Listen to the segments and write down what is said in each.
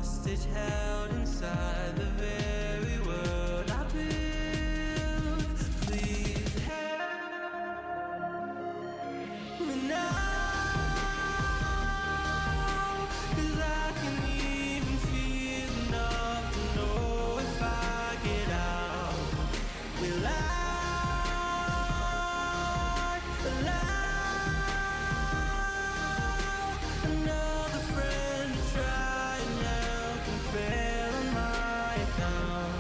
hostage held inside the very world I build. Please help me now, 'cause I can even feel enough to know if I get out, will I allow another friend to try and help and fail on my account?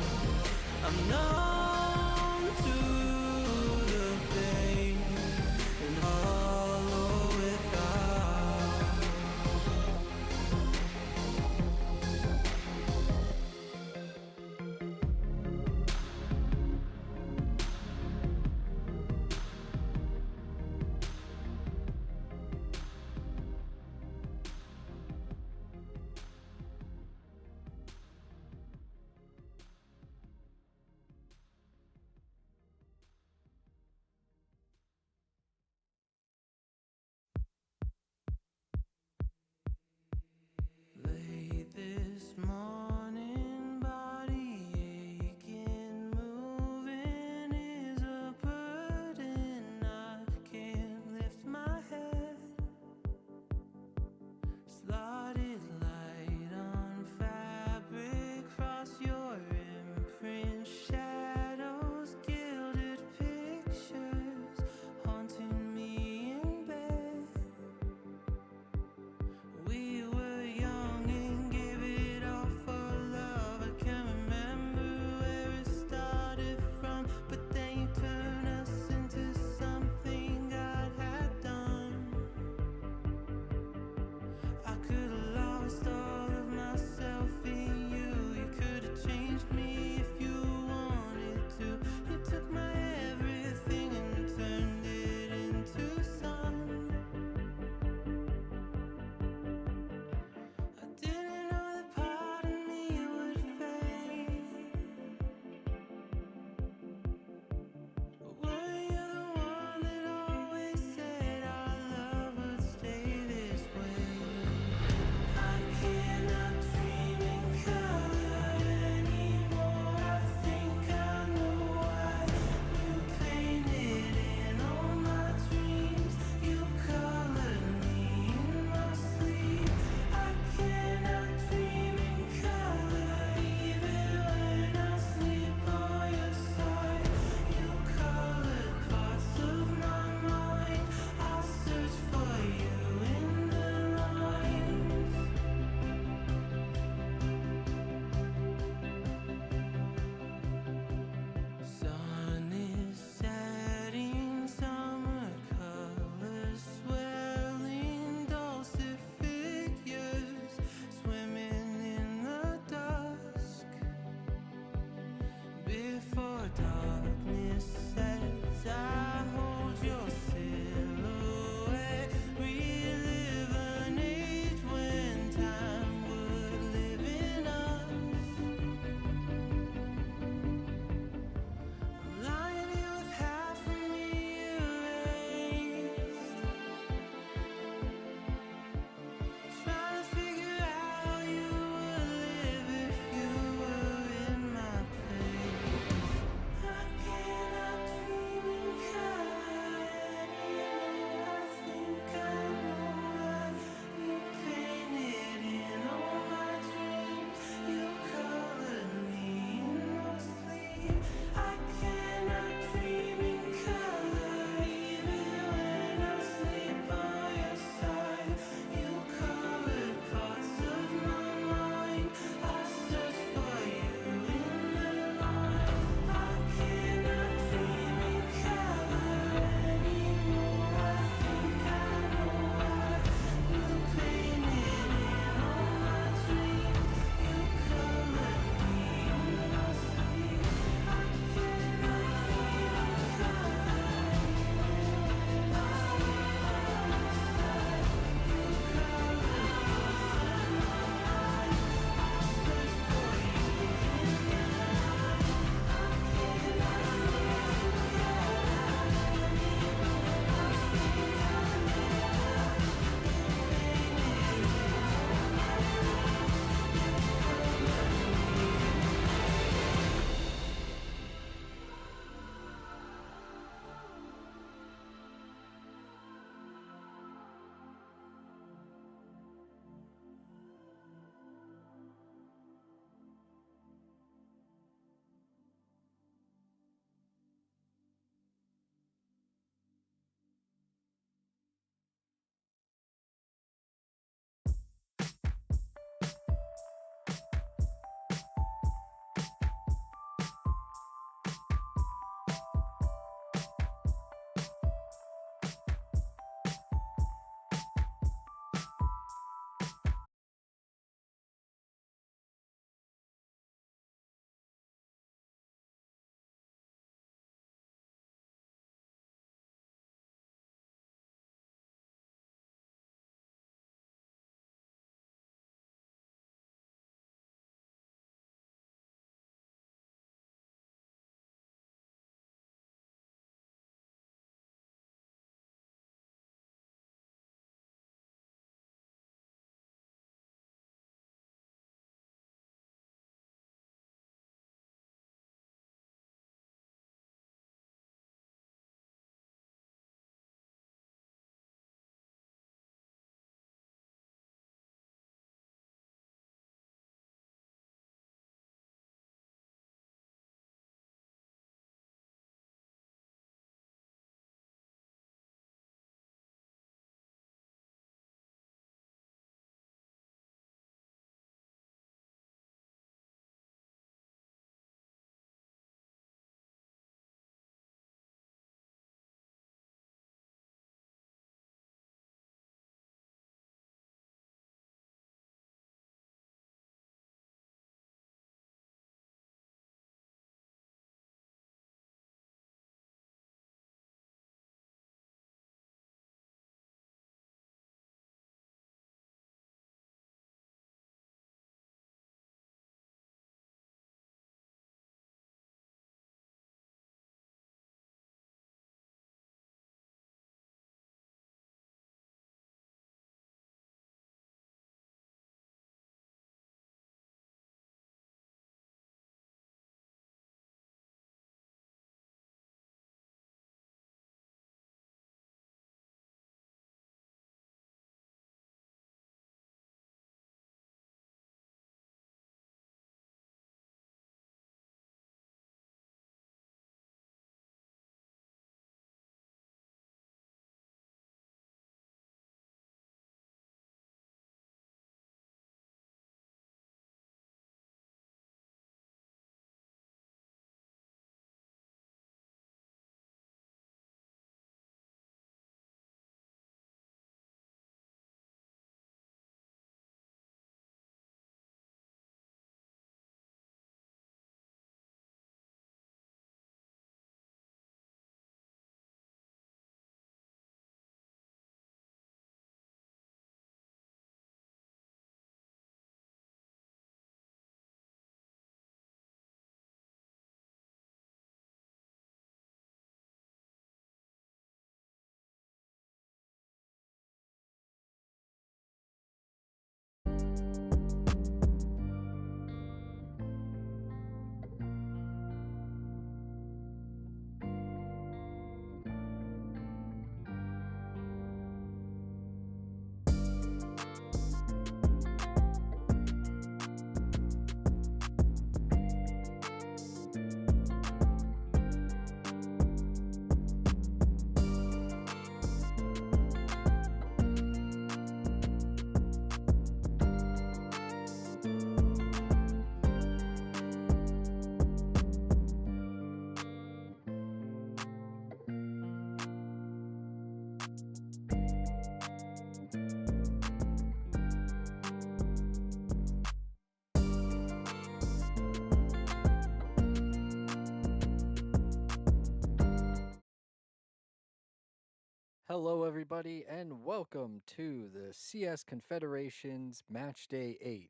Hello, everybody, and welcome to the CS Confederation's Matchday 8.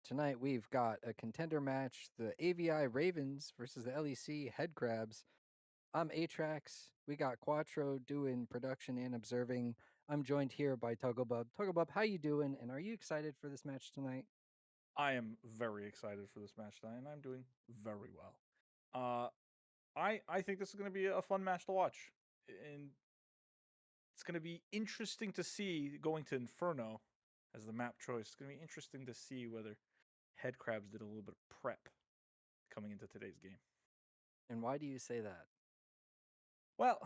Tonight, we've got a contender match, the AVI Ravens versus the LEC Headcrabs. I'm Atrax. We got Quattro doing production and observing. I'm joined here by Tugglebub. Tugglebub, how you doing, and are you excited for this match tonight? I am very excited for this match tonight, and I'm doing very well. Uh, I think this is going to be a fun match to watch, and it's going to be interesting to see going to Inferno as the map choice. It's going to be interesting to see whether Headcrabs did a little bit of prep coming into today's game. And why do you say that? Well,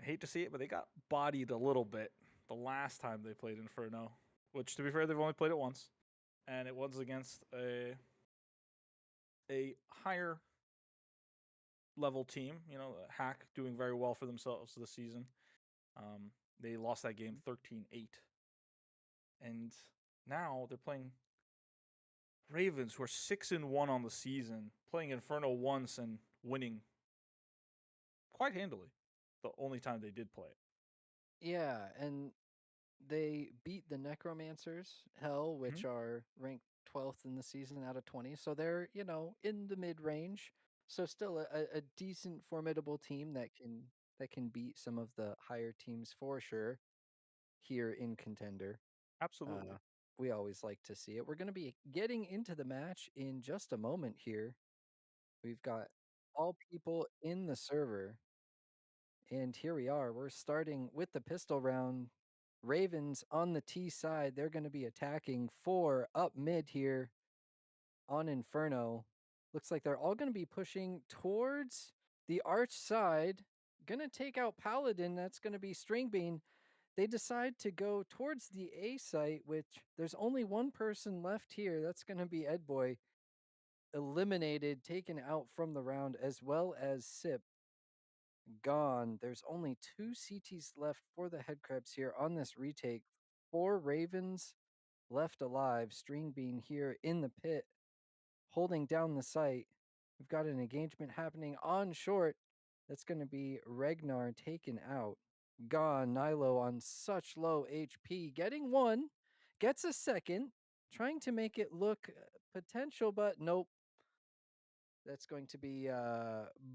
I hate to see it, but they got bodied a little bit the last time they played Inferno, which, to be fair, they've only played it once, and it was against a higher level team. Hack doing very well for themselves this season. They lost that game 13-8. And now they're playing Ravens, who are 6-1 on the season, playing Inferno once and winning quite handily. The only time they did play it. Yeah, and they beat the Necromancers, Hell, which Mhm. are ranked 12th in the season out of 20. So they're, in the mid range. So still a decent formidable team that can beat some of the higher teams for sure here in Contender. Uh Absolutely. we always like to see it. We're going to be getting into the match in just a moment here. We've got all people in the server. And here we are. We're starting with the pistol round. Ravens on the T side. They're going to be attacking 4 up mid here on Inferno. Looks like they're all going to be pushing towards the Arch side. Going to take out Paladin. That's going to be Stringbean. They decide to go towards the A site, which there's only one person left here. That's going to be Edboy. Eliminated, taken out from the round, as well as Sip. Gone. There's only 2 CTs left for the Headcrabs here on this retake. 4 Ravens left alive. Stringbean here in the pit, holding down the site. We've got an engagement happening on short. That's going to be Regnar taken out. Gone. Nilo on such low HP, getting one, gets a second, trying to make it look potential, but nope. That's going to be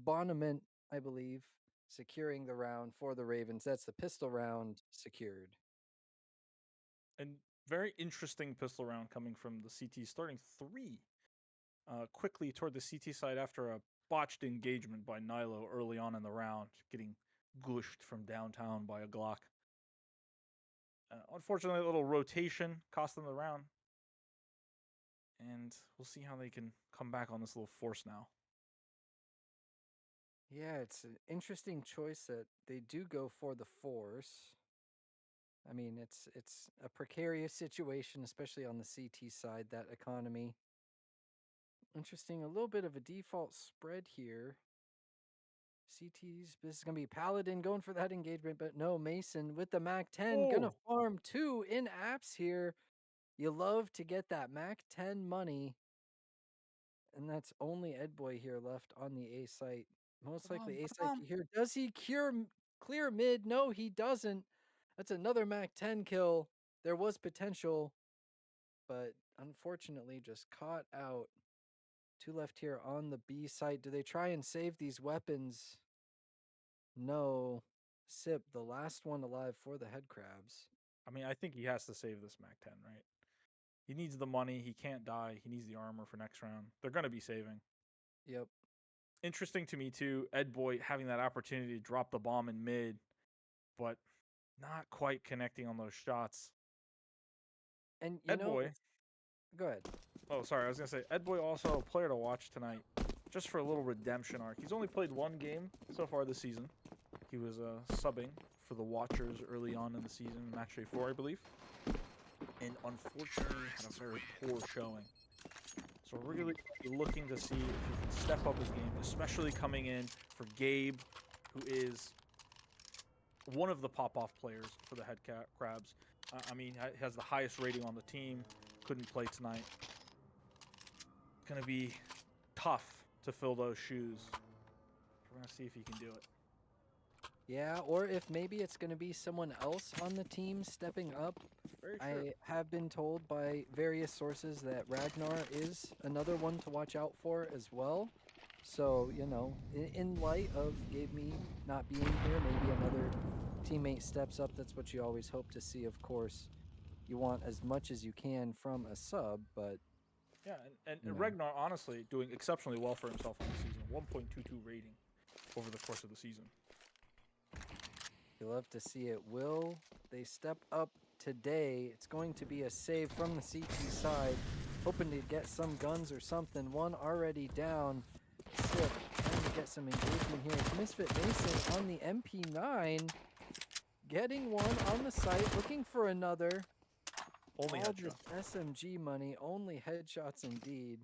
Bonament, I believe, securing the round for the Ravens. That's the pistol round secured. And very interesting pistol round coming from the CT, starting 3 quickly toward the CT side after a botched engagement by Nilo early on in the round, getting gushed from downtown by a Glock. Unfortunately, a little rotation cost them the round, and we'll see how they can come back on this little force now. Yeah, it's an interesting choice that they do go for the force. I mean, it's a precarious situation, especially on the CT side, that economy. Interesting, a little bit of a default spread here. CTs, this is going to be Paladin going for that engagement, but no, Mason with the Mac 10 gonna Oh, farm 2 in apps here. You love to get that Mac 10 money, and that's only Edboy here left on the A site. Most likely A site here. Does he clear mid? No, he doesn't. That's another Mac 10 kill. There was potential, but unfortunately just caught out. 2 left here on the B site. Do they try and save these weapons? No. Sip, the last one alive for the Headcrabs. I mean, I think he has to save this Mac 10, right? He needs the money. He can't die. He needs the armor for next round. They're going to be saving. Yep. Interesting to me, too, Ed Boy having that opportunity to drop the bomb in mid, but not quite connecting on those shots. And Ed Boy, it's go ahead. oh, sorry, I was going to say, Ed Boy also a player to watch tonight, just for a little redemption arc. He's only played 1 game so far this season. He was subbing for the Watchers early on in the season, Matchday 4, I believe. And unfortunately had a very poor showing. So we're really looking to see if he can step up his game, especially coming in for Gabe, who is one of the pop-off players for the Headcrabs. I mean, has the highest rating on the team. Couldn't play tonight. Going to be tough to fill those shoes. We're going to see if he can do it. Yeah, or if maybe it's going to be someone else on the team stepping up. Very true. I have been told by various sources that Ragnar is another one to watch out for as well. So, in light of Gabe Me not being here, maybe another teammate steps up. That's what you always hope to see, of course. You want as much as you can from a sub, but, Yeah, and you know, Ragnar honestly doing exceptionally well for himself on the season. 1.22 rating over the course of the season. you love to see it. Will they step up today? It's going to be a save from the CT side. Hoping to get some guns or something. One already down. Sip trying to get some engagement here. It's Misfit Mason on the MP9. Getting one on the site. Looking for another. Only All headshot. this SMG money. Only headshots indeed.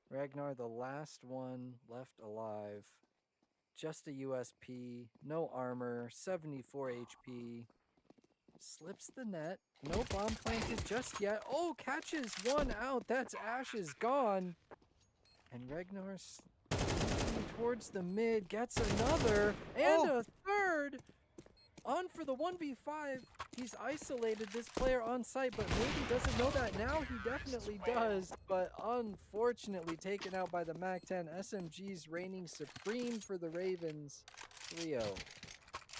Ragnar, the last one left alive. Just a USP, no armor, 74 HP. Slips the net. No bomb planted just yet. Oh, catches one out. That's Ash's gone. And Ragnar's towards the mid. Gets another. And a third. On for the 1v5. He's isolated this player on site, but maybe doesn't know that now. He definitely does, but unfortunately taken out by the MAC-10. SMG's reigning supreme for the Ravens. 3-0.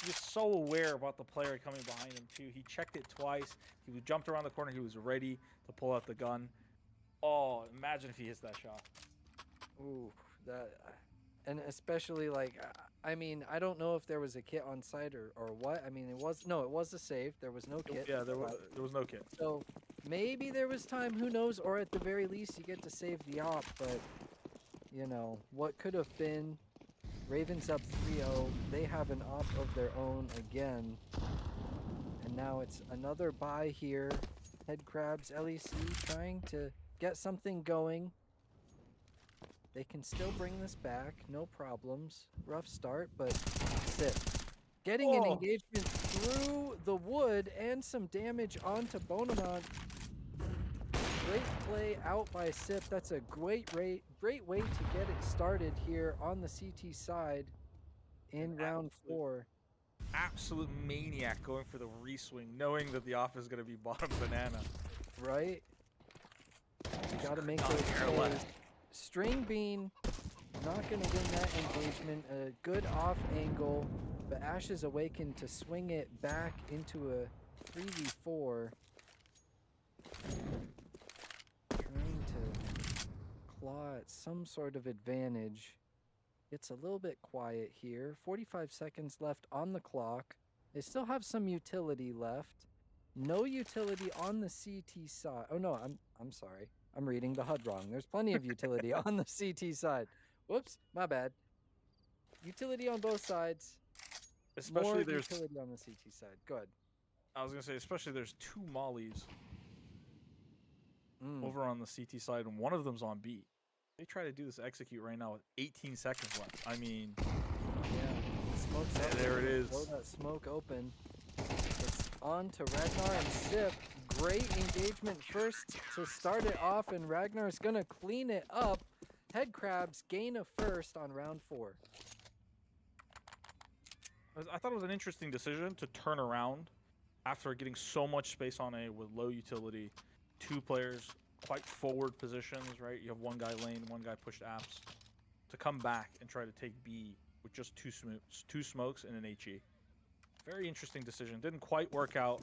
He's so aware about the player coming behind him too. He checked it twice. He jumped around the corner. He was ready to pull out the gun. Oh, imagine if he hits that shot. Ooh, that, and especially I mean, I don't know if there was a kit on site or what. I mean, it was a save. There was no kit. Yeah, there was no kit. So maybe there was time. Who knows? Or at the very least, you get to save the op. But what could have been. Ravens up 3-0. They have an op of their own again. And now it's another buy here. Headcrabs, LEC trying to get something going. They can still bring this back. No problems. Rough start, but Sip. Getting an engagement through the wood and some damage onto Bonamont. Great play out by Sip. That's a great way to get it started here on the CT side in round 4. Absolute maniac going for the re-swing, knowing that the off is going to be bottom banana. Right? You gotta make those plays. String Bean not gonna win that engagement. A good off angle, but Ash is awakened to swing it back into a 3v4. Trying to claw at some sort of advantage. It's a little bit quiet here. 45 seconds left on the clock. They still have some utility left. No utility on the CT side. Oh no, I'm sorry. I'm reading the HUD wrong. There's plenty of utility on the CT side. Whoops, my bad. Utility on both sides. Especially More there's utility on the CT side. Good. I was going to say, especially there's 2 mollies over on the CT side, and one of them's on B. They try to do this execute right now with 18 seconds left. I mean, yeah, smoke's up. There it is. Blow that smoke open. It's on to Ragnar and Sip. Great engagement first to start it off, and Ragnar's gonna clean it up. Headcrabs gain a first on round 4. I thought it was an interesting decision to turn around after getting so much space on A with low utility. 2 players, quite forward positions, right? You have one guy lane, one guy pushed apps. To come back and try to take B with just 2 smokes and an HE. Very interesting decision. Didn't quite work out,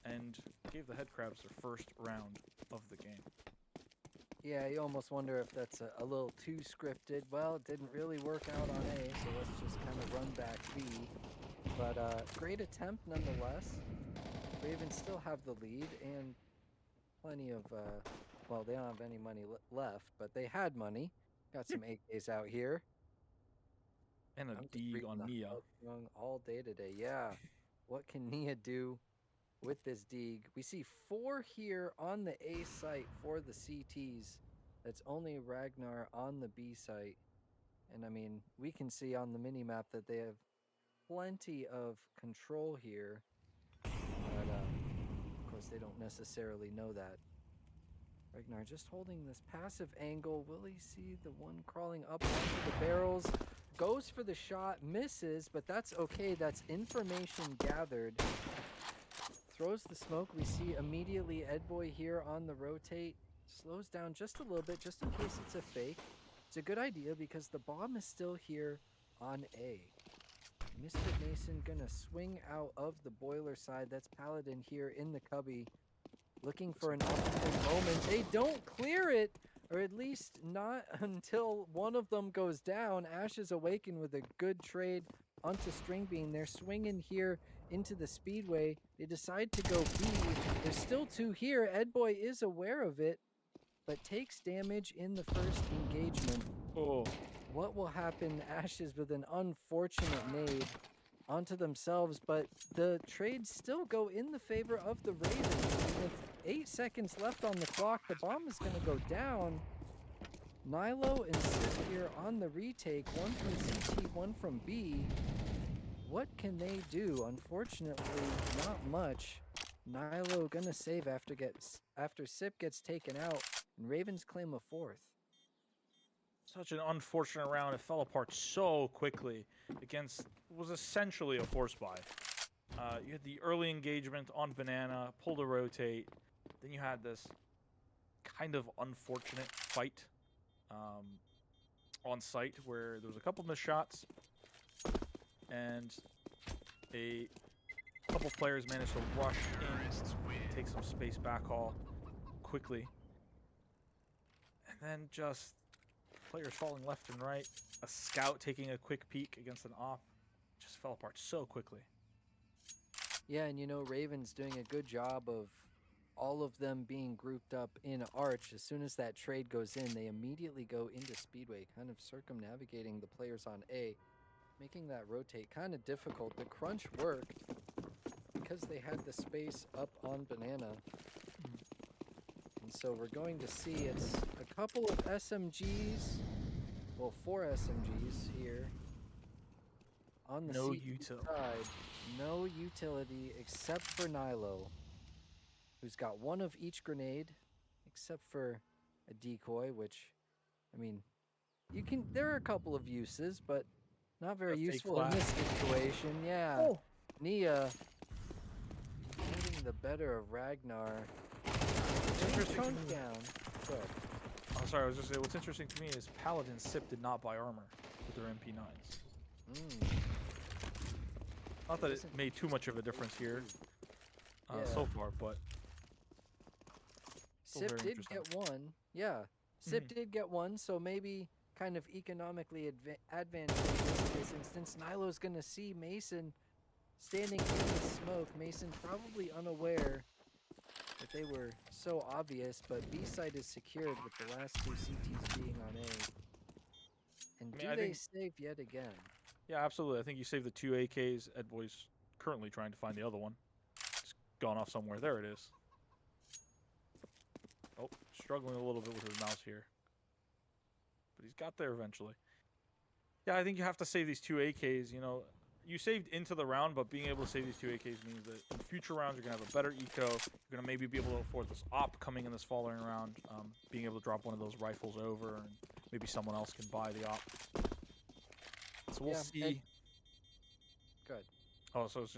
and gave the Headcrabs their first round of the game. Yeah, you almost wonder if that's a little too scripted. Well, it didn't really work out on A, so let's just kind of run back B. But great attempt nonetheless. Ravens still have the lead and plenty of, well, they don't have any money left, but they had money. Got some AKs out here. And a I'm just dig reading on the Nia. HUD wrong all day today. Yeah. What can Nia do with this dig? We see 4 here on the A site for the CTs. That's only Ragnar on the B site. And I mean, we can see on the mini map that they have plenty of control here. But of course, they don't necessarily know that. Ragnar just holding this passive angle. Will he see the one crawling up onto the barrels? goes for the shot, misses, but that's okay. That's information gathered. Throws the smoke. We see immediately Edboy here on the rotate. Slows down just a little bit, just in case it's a fake. It's a good idea because the bomb is still here on A. Misfit Mason gonna swing out of the boiler side. That's Paladin here in the cubby, looking for an opportune moment. They don't clear it, or at least not until one of them goes down. Ashes awaken with a good trade onto String Bean. They're swinging here into the speedway. They decide to go B. There's still two here. Edboy is aware of it, but takes damage in the first engagement. Oh, What will happen? Ashes with an unfortunate nade onto themselves, but the trades still go in the favor of the Ravens. With 8 seconds left on the clock, the bomb is going to go down. Nilo and Sip here on the retake, one from CT, one from B. What can they do? Unfortunately, not much. Nilo gonna save after Sip gets taken out, and Ravens claim a fourth. such an unfortunate round. It fell apart so quickly against what was essentially a force buy. You had the early engagement on Banana, pull to rotate. Then you had this kind of unfortunate fight on site where there was a couple missed shots and a couple players managed to rush in, take some space backhaul quickly, and then just players falling left and right. A scout taking a quick peek against an op just fell apart so quickly. Yeah, and you know, Ravens doing a good job of all of them being grouped up in Arch. As soon as that trade goes in, they immediately go into Speedway, kind of circumnavigating the players on A, making that rotate kind of difficult. The crunch worked because they had the space up on Banana. And so we're going to see it's a couple of SMGs, well, 4 SMGs here on the No CT util. side. No utility except for Nilo, who's got one of each grenade, except for a decoy, which, I mean, there are a couple of uses, but not very A fake useful in this flash. situation. Yeah. Oh, Nia getting the better of Ragnar. what's interesting to Chunk me. down. Good. Oh, sorry, I was just saying. What's interesting to me is Paladin Sip did not buy armor with their MP9s. Not that it Isn't- made too much of a difference here so far, but still Sip very did interesting. get one. Yeah. Sip did get one, so maybe kind of economically advantageous in this instance. Nilo's going to see Mason standing in the smoke. Mason probably unaware that they were so obvious, but B site is secured with the last two CTs being on A. And I mean, do I they think- save yet again? Yeah, absolutely. I think you saved the 2 AKs. Edboy's currently trying to find the other one. It's gone off somewhere. There it is. Oh, struggling a little bit with his mouse here. But he's got there eventually. Yeah, I think you have to save these 2 AKs. You know, you saved into the round, but being able to save these 2 AKs means that in future rounds you're going to have a better eco. You're going to maybe be able to afford this op coming in this following round. Being able to drop one of those rifles over, and maybe someone else can buy the op. So we'll Yeah, see. Good. Oh, so I was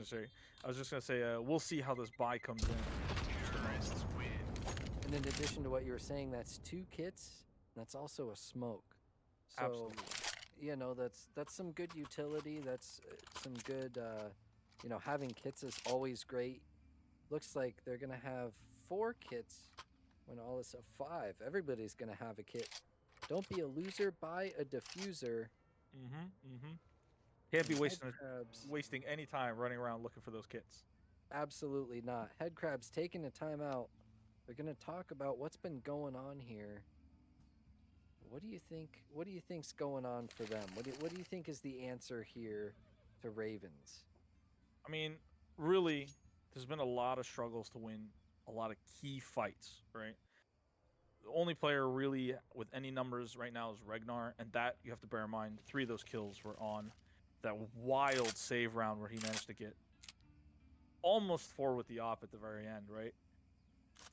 just gonna say, we'll see how this buy comes in. Just a moment. And in addition to what you were saying, that's 2 kits. That's also a smoke. So, Absolutely. you know, that's some good utility. That's some good, you know, having kits is always great. Looks like they're going to have 4 kits when all is 5. Everybody's going to have a kit. Don't be a loser, buy a diffuser. Can't be And wasting Headcrabs, wasting any time running around looking for those kits. absolutely not. Headcrabs taking a timeout. They're going to talk about what's been going on here. What do you think? What do you think's going on for them? What do you think is the answer here to Ravens? I mean, really, there's been a lot of struggles to win a lot of key fights, right? The only player really with any numbers right now is Ragnar, and that you have to bear in mind. 3 of those kills were on that wild save round where he managed to get almost 4 with the op at the very end, right?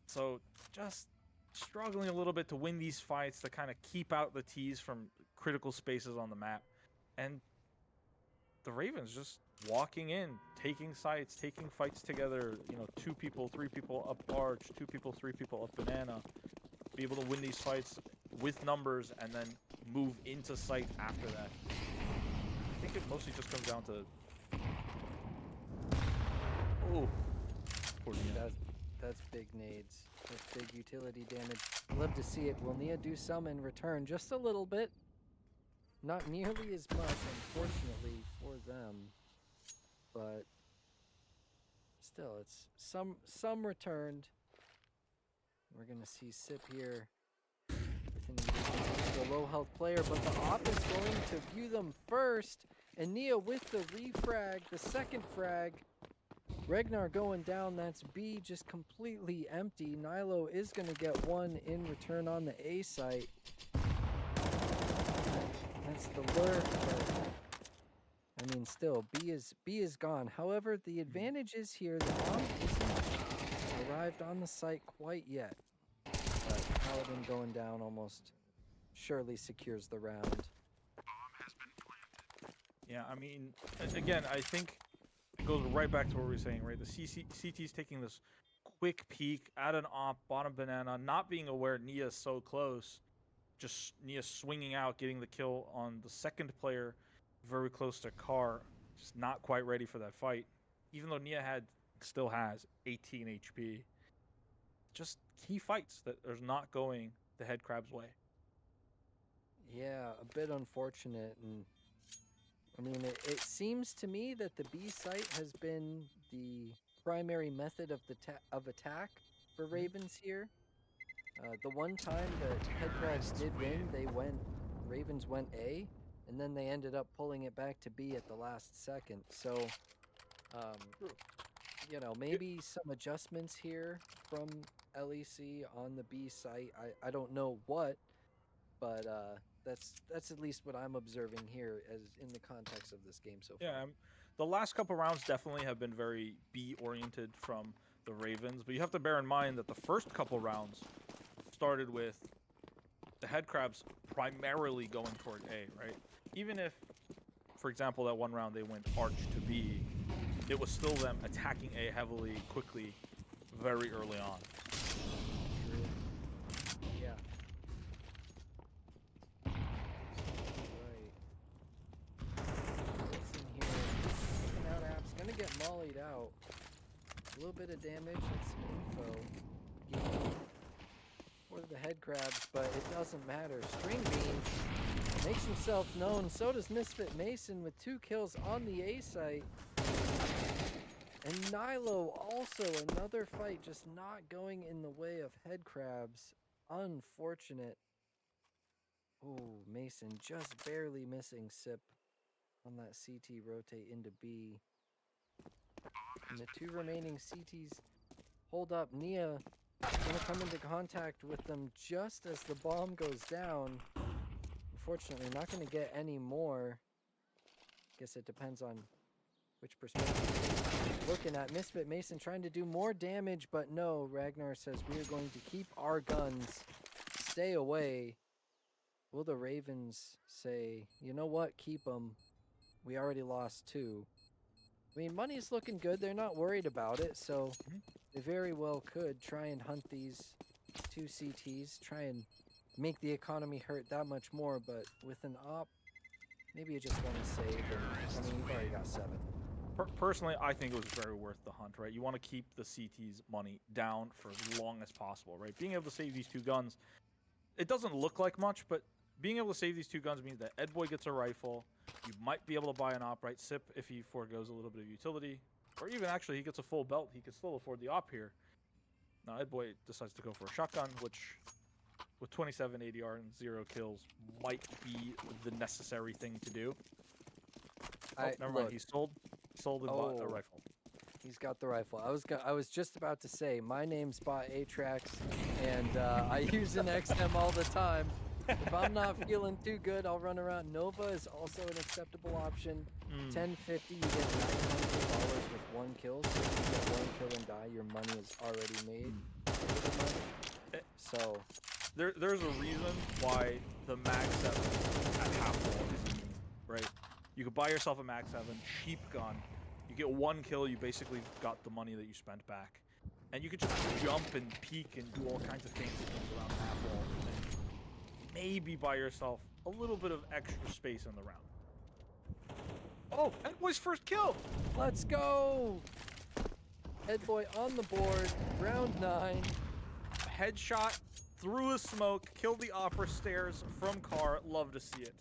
So just struggling a little bit to win these fights, to kind of keep out the T's from critical spaces on the map. And the Ravens just walking in, taking sites, taking fights together. 2 people, 3 people up arch, 2 people, 3 people up banana. Be able to win these fights with numbers and then move into sight after that. I think it mostly just comes down to. Oh, poor Nia. That's big nades. That's big utility damage. Love to see it. Will Nia do some in return? Just a little bit. Not nearly as much, unfortunately, for them. But still, it's some returned. We're gonna see Sip here with an engagement against a low health player, but the op is going to view them first. And Nia with the refrag, the second frag. Ragnar going down, that's B, just completely empty. Nilo is going to get one in return on the A site. That's the lurk, but I mean, still, B is gone. However, the advantage is here, the bomb isn't arrived on the site quite yet. But Paladin going down almost surely secures the round. Yeah, I mean, again, I think it goes right back to what we were saying, right? The CT's taking this quick peek at an op, bottom banana, not being aware Nia's so close. Just Nia swinging out, getting the kill on the second player, very close to Carr. Just not quite ready for that fight. Even though Nia still has 18 HP. Just key fights that are not going the Headcrabs way. Yeah, a bit unfortunate. And I mean, it seems to me that the B site has been the primary method of attack for Ravens here. The one time that Headcrabs did win, Ravens went A, and then they ended up pulling it back to B at the last second. So, maybe some adjustments here from LEC on the B site. I don't know what, but that's at least what I'm observing here as in the context of this game so far. Yeah, the last couple rounds definitely have been very B-oriented from the Ravens, but you have to bear in mind that the first couple rounds started with the Headcrabs primarily going toward A, right? Even if, for example, that one round they went arch to B, it was still them attacking A heavily, quickly, very early on. True. Yeah. Listen here. Looking out apps. Gonna get mollied out. A little bit of damage and some info. Gain for the Headcrabs, but it doesn't matter. String Bean makes himself known. So does Misfit Mason with 2 kills on the A site. And Nilo also another fight just not going in the way of Headcrabs. Unfortunate. Ooh, Mason just barely missing Sip on that CT rotate into B. And the 2 remaining CTs hold up. Nia gonna come into contact with them just as the bomb goes down. Unfortunately, not gonna get any more. Guess it depends on which perspective you're looking at. Misfit Mason trying to do more damage, but no. Ragnar says we are going to keep our guns. Stay away. Will the Ravens say, you know what, keep them? We already lost 2. I mean, money's looking good. They're not worried about it, so they very well could try and hunt these 2 CTs, try and make the economy hurt that much more, but with an op, maybe you just want to save, and I mean, you've already got 7. Personally, I think it was very worth the hunt, right? You want to keep the CT's money down for as long as possible, right? Being able to save these 2 guns, it doesn't look like much, but being able to save these 2 guns means that Edboy gets a rifle. You might be able to buy an op, right? Sip if he foregoes a little bit of utility. Or even actually he gets a full belt. He could still afford the op here. Now Edboy decides to go for a shotgun, which with 27 ADR and 0 kills might be the necessary thing to do. Never mind. He sold and bought a rifle. He's got the rifle. I was just about to say, my name's Bot A-Trax, and I use an XM all the time. If I'm not feeling too good, I'll run around. Nova is also an acceptable option. 1050, you get $900 with 1 kill. So if you get 1 kill and die, your money is already made. So there's a reason why the mag 7 at half wall is right? You could buy yourself a Max 7 cheap gun. You get 1 kill, you basically got the money that you spent back. And you could just jump and peek and do all kinds of fancy things around the half wall. And maybe buy yourself a little bit of extra space in the round. Oh, Headboy's first kill! Let's go! Headboy on the board, round 9. Headshot through a smoke, killed the opera stairs from car. Love to see it.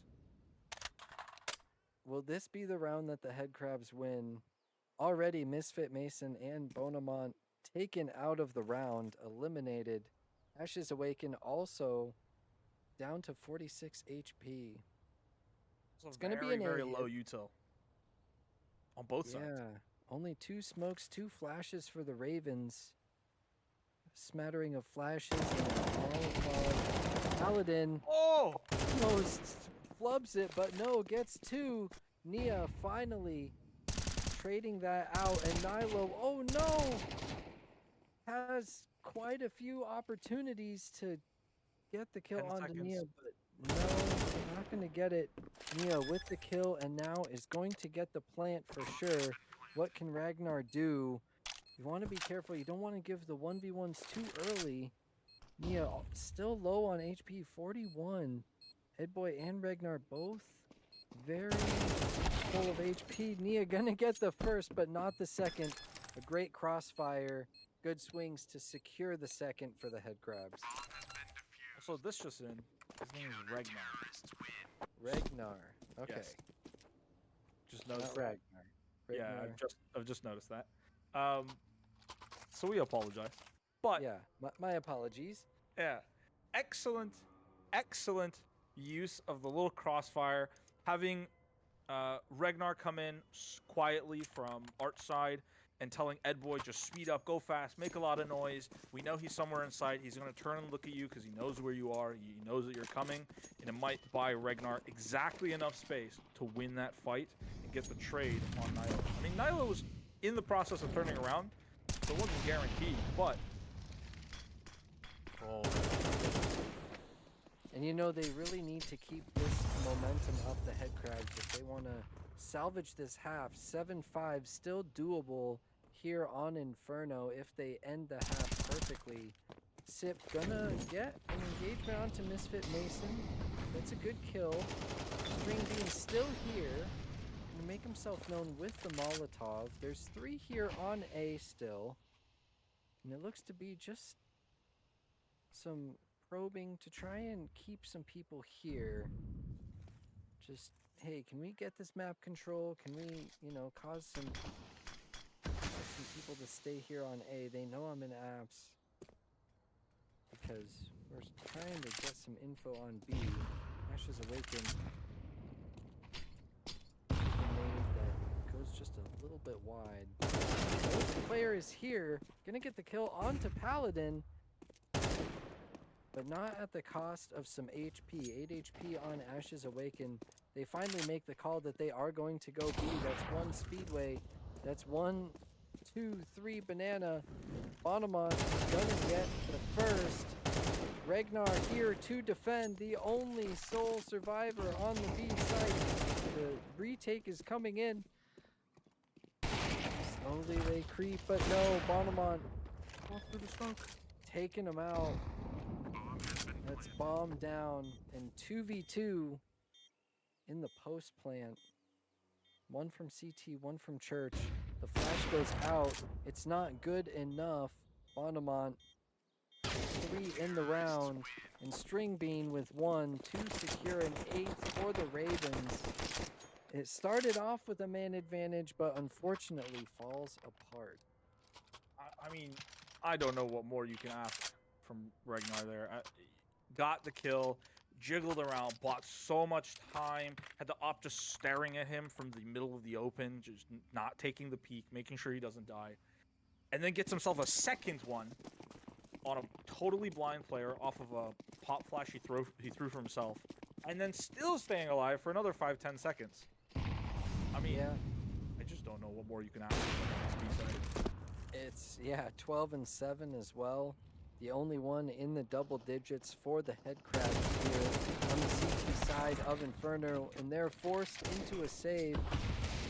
Will this be the round that the Headcrabs win? Already Misfit Mason and Bonamont taken out of the round, eliminated. Ashes Awaken also down to 46 HP. It's going to be an very A low hit. util on both sides. Yeah, only 2 smokes, 2 flashes for the Ravens. Smattering of flashes and a Molotov. Paladin Oh! almost flubs it, but no, gets 2. Nia finally trading that out, and Nilo, oh no, has quite a few opportunities to get the kill 10 onto seconds. Nia, but no, not going to get it. Nia with the kill, and now is going to get the plant for sure. What can Ragnar do? You want to be careful. You don't want to give the 1v1s too early. Nia still low on HP, 41. Headboy and Ragnar both very full of HP. Nia gonna get the first, but not the second. A great crossfire. Good swings to secure the second for the Headcrabs. So this just in. His name is Ragnar. Ragnar. Okay. Yes. Just Not noticed Ragnar. that. Yeah, Ragnar. I've just noticed that. So we apologize. But Yeah, my apologies. yeah, excellent use of the little crossfire. Having Ragnar come in quietly from Art's side and telling Edboy just speed up, go fast, make a lot of noise. We know he's somewhere in sight. He's going to turn and look at you because he knows where you are. He knows that you're coming, and it might buy Ragnar exactly enough space to win that fight and get the trade on Nyla. I mean, Nyla was in the process of turning around, so it wasn't guaranteed, but... Oh. And you know, they really need to keep this momentum up, the Headcrabs, if they want to salvage this half. 7-5, still doable here on Inferno if they end the half perfectly. Sip gonna get an engagement onto Misfit Mason. That's a good kill. String Bean still here. Gonna make himself known with the Molotov. There's 3 here on A still. And it looks to be just some probing to try and keep some people here. Just, hey, can we get this map control? Can we, you know, cause some people to stay here on A? They know I'm in apps because we're trying to get some info on B. Ashes Awaken. Grenade that goes just a little bit wide. The player is here, gonna get the kill onto Paladin. But not at the cost of some HP. 8 HP on Ashes Awaken. They finally make the call that they are going to go B. That's 1 Speedway. That's 1, 2, 3 Banana. Bonamont gonna get the first. Ragnar here to defend. The only sole survivor on the B site. The retake is coming in. Slowly they creep, but no. Bonamont taking him out. That's bomb down, and 2v2 in the post plant. 1 from CT, 1 from Church. The flash goes out. It's not good enough. Bonamont, 3 in the round, and String Bean with 1 to secure an 8th for the Ravens. It started off with a man advantage, but unfortunately falls apart. I mean, I don't know what more you can ask from Ragnar there. Got the kill, jiggled around, bought so much time, had the op just staring at him from the middle of the open, just not taking the peek, making sure he doesn't die. And then gets himself a second one on a totally blind player off of a pop flash he threw for himself. And then still staying alive for another 5-10 seconds. I mean, Yeah. I just don't know what more you can ask from this B side. It's, yeah, 12 and 7 as well. The only one in the double digits for the Headcrabs here on the CT side of Inferno, and they're forced into a save.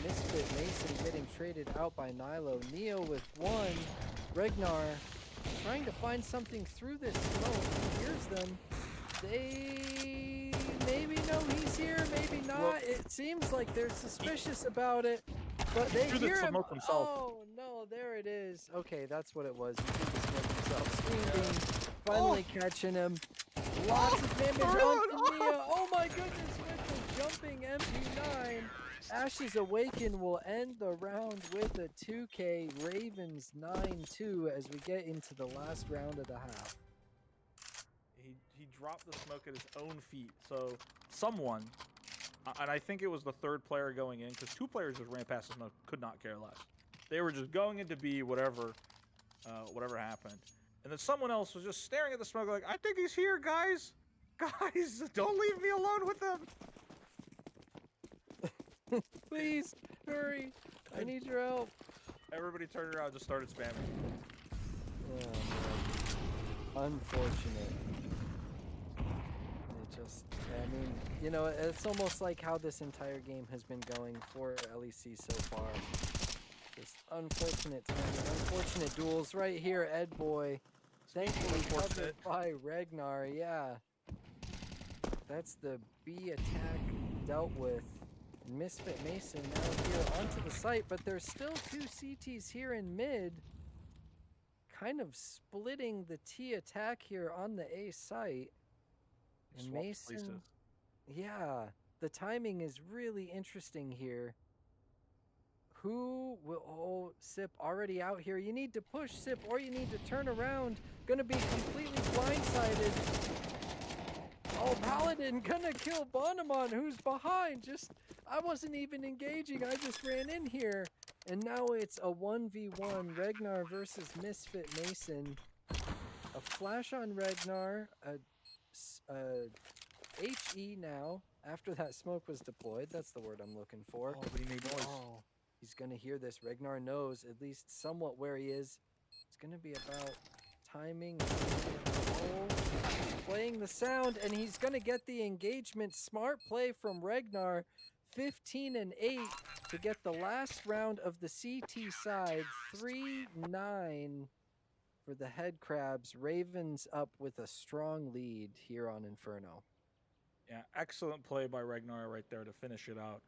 Misfit Mason getting traded out by Nilo. Neo with one. Regnar trying to find something through this smoke. He hears them. They maybe know he's here, maybe not. Well, it seems like they're suspicious about it, but they threw the hear him. smoke himself. Oh no, there it is. Okay, that's what it was. He threw the smoke himself. Screen beam finally catching him. Lots of damage onto Nia. Oh my goodness, with the jumping MP9. Ashes Awaken will end the round with a 2K Ravens 9-2 as we get into the last round of the half. He dropped the smoke at his own feet. So someone, and I think it was the third player going in, because two players just ran past the smoke, could not care less. They were just going into B, whatever happened. And then someone else was just staring at the smoke like, I think he's here, guys. Guys, don't leave me alone with him. Please, hurry. I need your help. Everybody turned around and just started spamming. Oh, man. Unfortunate. It just, I mean, you know, it's almost like how this entire game has been going for LEC so far. Just unfortunate timing, unfortunate duels right here, Ed Boy. Thankfully covered by Regnar, yeah. That's the B attack dealt with. Misfit Mason now here onto the site, but there's still two CTs here in mid, kind of splitting the T attack here on the A site. And Mason, yeah, the timing is really interesting here. Who will, oh, Sip already out here. You need to push, Sip, or you need to turn around. Gonna be completely blindsided. Oh, Paladin gonna kill Bonamon, who's behind. I wasn't even engaging. I just ran in here. And now it's a 1v1. Regnar versus Misfit Mason. A flash on Regnar. HE now, after that smoke was deployed. That's the word I'm looking for. Oh, but he made noise. Oh, he's going to hear this. Regnar knows at least somewhat where he is. It's going to be about timing. Playing the sound, and he's going to get the engagement. Smart play from Regnar. 15-8 to get the last round of the CT side. 3-9 for the Headcrabs. Ravens up with a strong lead here on Inferno. Yeah, excellent play by Regnar right there to finish it out.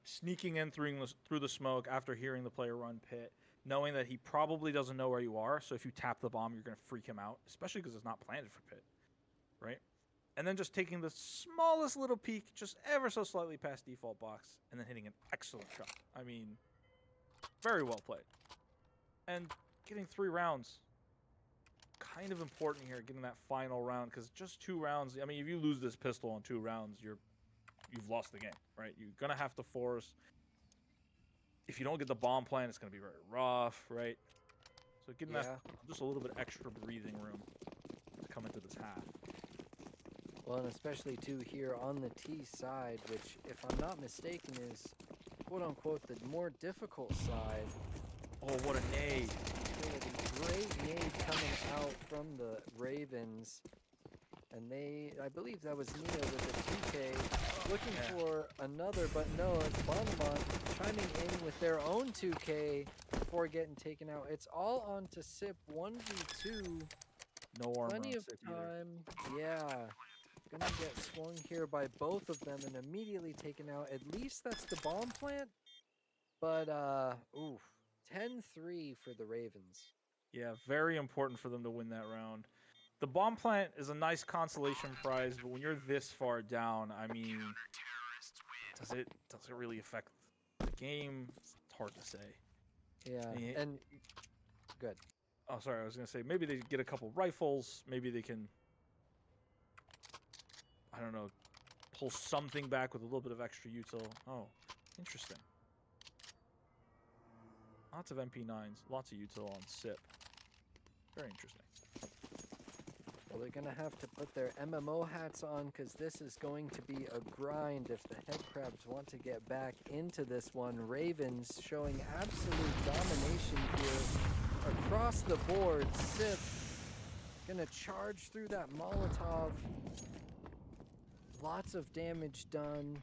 Sneaking in through the smoke after hearing the player run pit, knowing that he probably doesn't know where you are, so if you tap the bomb, you're going to freak him out, especially because it's not planted for pit, right? And then just taking the smallest little peek, just ever so slightly past default box, and then hitting an excellent shot. I mean, very well played. And getting 3 rounds, kind of important here, getting that final round, because just 2 rounds, I mean, if you lose this pistol on 2 rounds, you've lost the game, right? You're going to have to force. If you don't get the bomb plan, it's going to be very rough, right? So getting that just a little bit extra breathing room to come into this half. Well, and especially too here on the T side, which, if I'm not mistaken, is quote-unquote the more difficult side. Oh, what a nade. Great nade coming out from the Ravens. And I believe that was Nia with a 2K, looking for another, but no, it's Bonamon chiming in with their own 2K before getting taken out. It's all on to Sip 1v2. No armor. Plenty of time. Yeah. Gonna get swung here by both of them and immediately taken out. At least that's the bomb plant. But, 10-3 for the Ravens. Yeah, very important for them to win that round. The bomb plant is a nice consolation prize, but when you're this far down, I mean, does it really affect the game? It's hard to say. Yeah, and good. Oh, sorry, I was gonna say maybe they get a couple rifles. Maybe they can, I don't know, pull something back with a little bit of extra util. Oh, interesting. Lots of MP9s, lots of util on SIP. Very interesting. Well, they're going to have to put their MMO hats on because this is going to be a grind if the Headcrabs want to get back into this one. Ravens showing absolute domination here across the board. Sip going Gonna charge through that Molotov. Lots of damage done.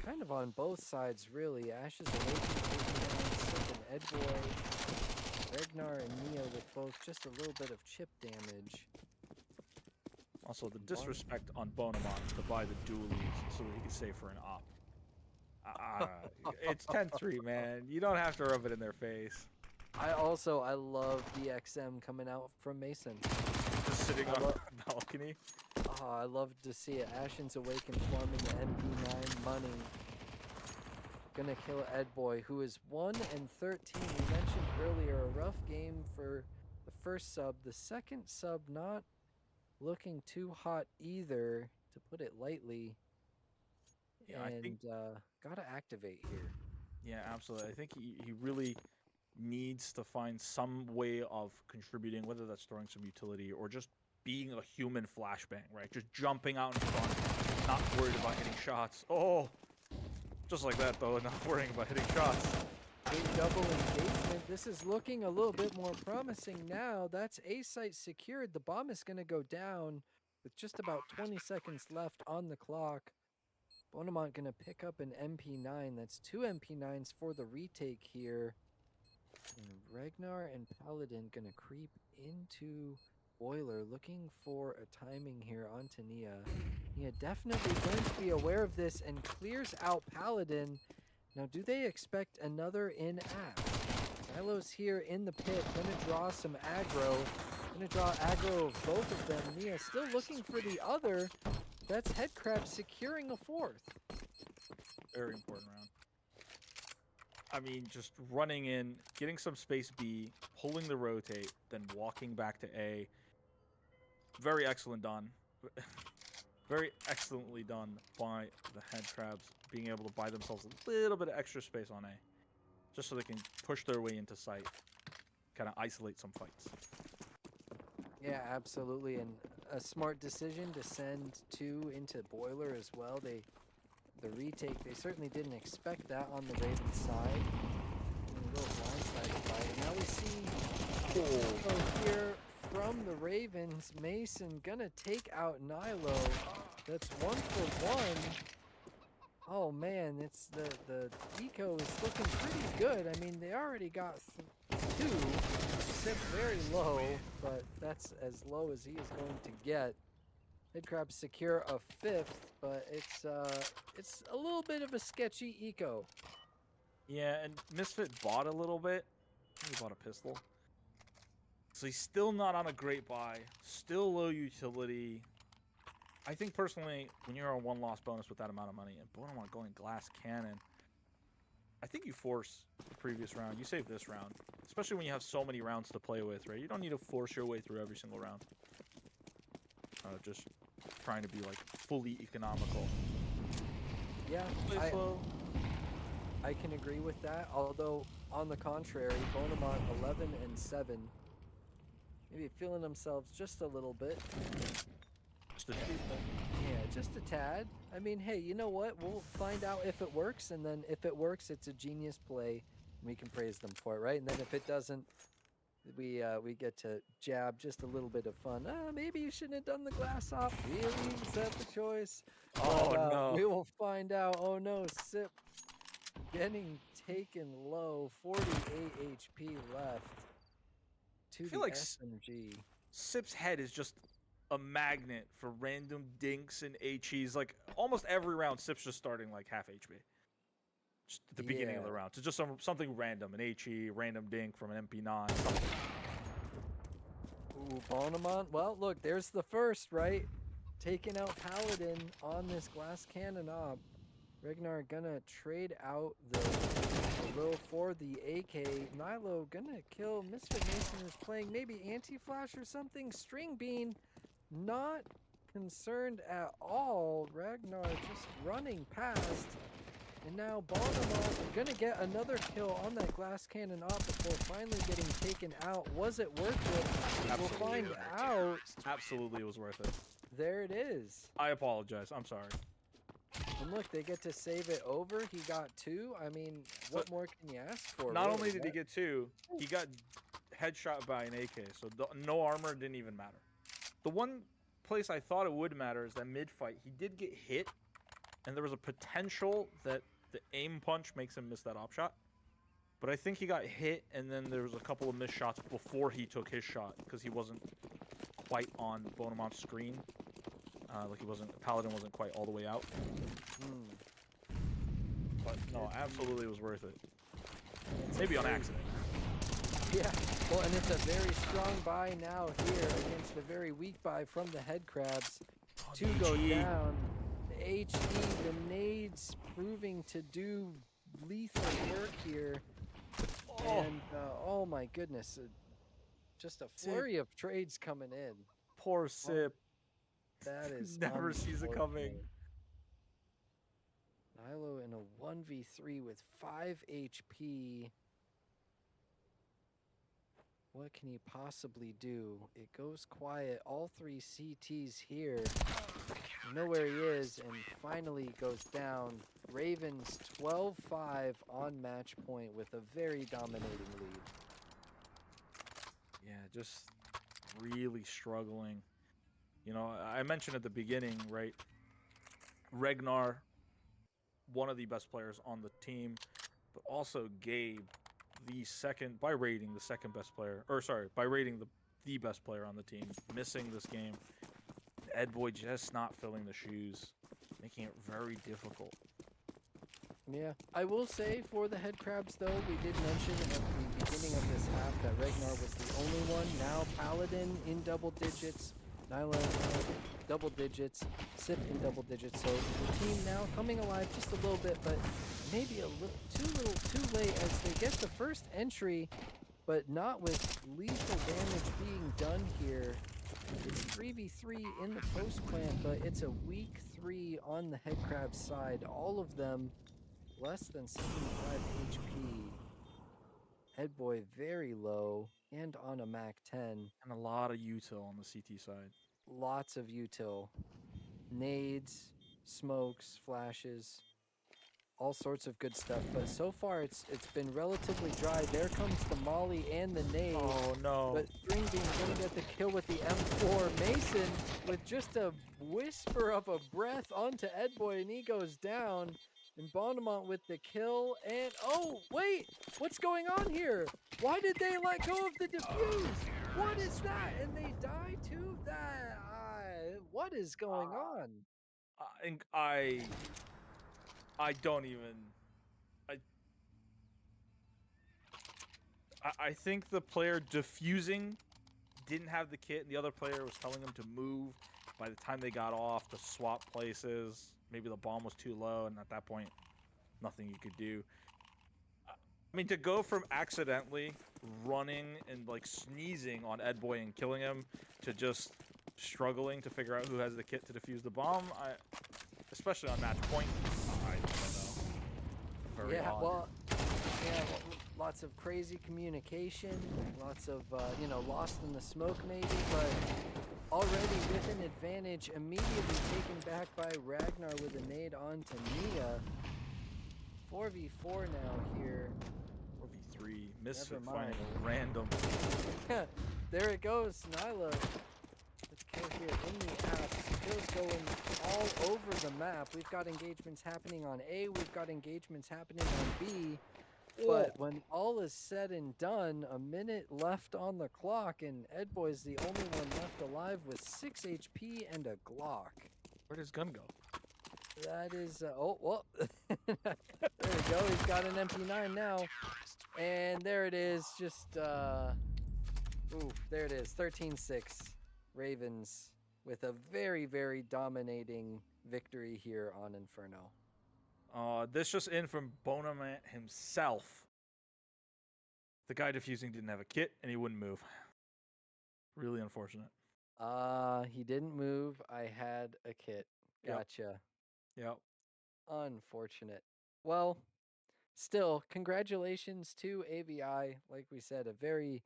Kind of on both sides, really. Ashes Awakening taking down Sip and Edboy. Ragnar and Neo with both just a little bit of chip damage. Also, the disrespect on Bonamont to buy the dualies so that he could save for an op. It's 10-3, man. You don't have to rub it in their face. I love the XM coming out from Mason. Just sitting on the balcony. Oh, I love to see it. Ashen's Awaken farming the MP9 money. Gonna kill Edboy, who is 1 and 13. We mentioned earlier a rough game for the first sub. The second sub not looking too hot either, to put it lightly. Yeah, and I think gotta activate here. Yeah, absolutely. I think he really needs to find some way of contributing, whether that's throwing some utility or just being a human flashbang, right? Just jumping out in front, not worried about hitting shots. Oh, just like that though, not worrying about hitting shots. Big double engagement. This is looking a little bit more promising now. That's A site secured. The bomb is gonna go down with just about 20 seconds left on the clock. Bonamont gonna pick up an MP9. That's 2 MP9s for the retake here. And Ragnar and Paladin gonna creep into Boiler, looking for a timing here onto Nia. Nia definitely going to be aware of this and clears out Paladin. Now, do they expect another in app? Nilo's here in the pit, gonna draw some aggro. Gonna draw aggro of both of them. Nia still looking for the other. That's Headcrabs securing a fourth. Very important round. I mean, just running in, getting some space B, pulling the rotate, then walking back to A. Very excellent done. Very excellently done by the Headcrabs, being able to buy themselves a little bit of extra space on A, just so they can push their way into sight, kind of isolate some fights. Yeah, absolutely, and a smart decision to send 2 into Boiler as well. The retake, they certainly didn't expect that on the Ravens side. A little blindsided by it. Now we see here from the Ravens, Mason gonna take out Nilo. That's 1 for 1. Oh man, it's the eco is looking pretty good. I mean, they already got 2. Sip very low, but that's as low as he is going to get. Headcrabs secure a 5th, but it's a little bit of a sketchy eco. Yeah, and Misfit bought a little bit. He bought a pistol. So he's still not on a great buy. Still low utility. I think personally, when you're on 1 loss bonus with that amount of money, and Bonamont going glass cannon, I think you force the previous round. You save this round. Especially when you have so many rounds to play with, right? You don't need to force your way through every single round. Just trying to be like fully economical. Yeah, I can agree with that. Although on the contrary, Bonamont 11 and 7, maybe feeling themselves just a little bit. Just a Yeah, just a tad. I mean, hey, you know what? We'll find out if it works, and then if it works, it's a genius play. And we can praise them for it, right? And then if it doesn't, we get to jab just a little bit of fun. Maybe you shouldn't have done the glass off. Really? Is that the choice? Oh, no. We will find out. Oh no, Sip getting taken low. 48 HP left to I feel the like SMG. Sip's head is just a magnet for random dinks and HEs. Like almost every round, Sip's just starting like half HP. Just at the beginning of the round. So just something random, an HE, random dink from an MP9. Something. Ooh, Bonamont. Well, look, there's the first, right? Taking out Paladin on this glass cannon op. Ragnar gonna trade out the low for the AK. Nilo gonna kill. Misfit Mason is playing maybe anti-flash or something. String Bean not concerned at all. Ragnar just running past. And now Bonamont gonna get another kill on that glass cannon op before finally getting taken out. Was it worth it? Absolutely. We'll find out. Absolutely, it was worth it. There it is. I apologize. I'm sorry. And look, they get to save it over. He got 2. I mean, what more can you ask for? Not really? only did he get 2, he got headshot by an AK, so no armor didn't even matter. The one place I thought it would matter is that mid-fight, he did get hit, and there was a potential that the aim punch makes him miss that op shot. But I think he got hit, and then there was a couple of missed shots before he took his shot, because he wasn't quite on Bonemont's screen. Paladin wasn't quite all the way out. But no, absolutely it was worth it. Maybe on accident. Yeah, well, and it's a very strong buy now here against a very weak buy from the Headcrabs. To go down. The HE, the nades proving to do lethal work here. And, oh my goodness, just a flurry of trades coming in. Poor Sip. That is Never sees it coming. Nilo in a 1v3 with 5 HP. What can he possibly do? It goes quiet. All 3 CTs here. You know where he is, and finally goes down. Ravens 12-5 on match point with a very dominating lead. Yeah, just really struggling. You know, I mentioned at the beginning, right? Regnar, one of the best players on the team, but also Gabe, by rating the second best player, by rating the best player on the team, missing this game. Edboy just not filling the shoes, making it very difficult. Yeah, I will say for the Headcrabs though, we did mention at the beginning of this half that Regnar was the only one. Now Paladin in double digits, Nyla double digits, Sip in double digits. So the team now coming alive just a little bit, but maybe a little too late as they get the first entry, but not with lethal damage being done here. It's 3v3 in the post plant, but it's a weak 3 on the Headcrabs side. All of them less than 75 HP. Headboy very low and on a Mac 10. And a lot of util on the CT side. Lots of util. Nades, smokes, flashes, all sorts of good stuff. But so far it's been relatively dry. There comes the molly and the nade. Oh no. But Stringbeam gonna get the kill with the M4. Mason with just a whisper of a breath onto Edboy, and he goes down. And Bondamont with the kill, and oh wait, what's going on here? Why did they let go of the defuse? What is that? And they die to that. What is going on? I don't even. I think the player defusing didn't have the kit, and the other player was telling him to move. By the time they got off, to swap places. Maybe the bomb was too low, and at that point, nothing you could do. I mean, to go from accidentally running and like sneezing on Edboy and killing him to just struggling to figure out who has the kit to defuse the bomb, especially on match point, I don't know. Very odd. Well, lots of crazy communication, lots of lost in the smoke maybe, but already with an advantage, immediately taken back by Ragnar with a nade onto Nia. 4v4 now here. 4v3. Misfit finding a random. There it goes. Nyla. Let's kill here in the app. Kills going all over the map. We've got engagements happening on A. We've got engagements happening on B. But when all is said and done, a minute left on the clock, and Edboy's the only one left alive with 6 HP and a Glock. Where'd his gun go? That is, well, there we go. He's got an MP9 now. And there it is. Just, there it is. 13-6. Ravens with a very, very dominating victory here on Inferno. This just in from Bonamant himself. The guy defusing didn't have a kit, and he wouldn't move. Really unfortunate. He didn't move. I had a kit. Gotcha. Yep. Unfortunate. Well, still, congratulations to AVI. Like we said, a very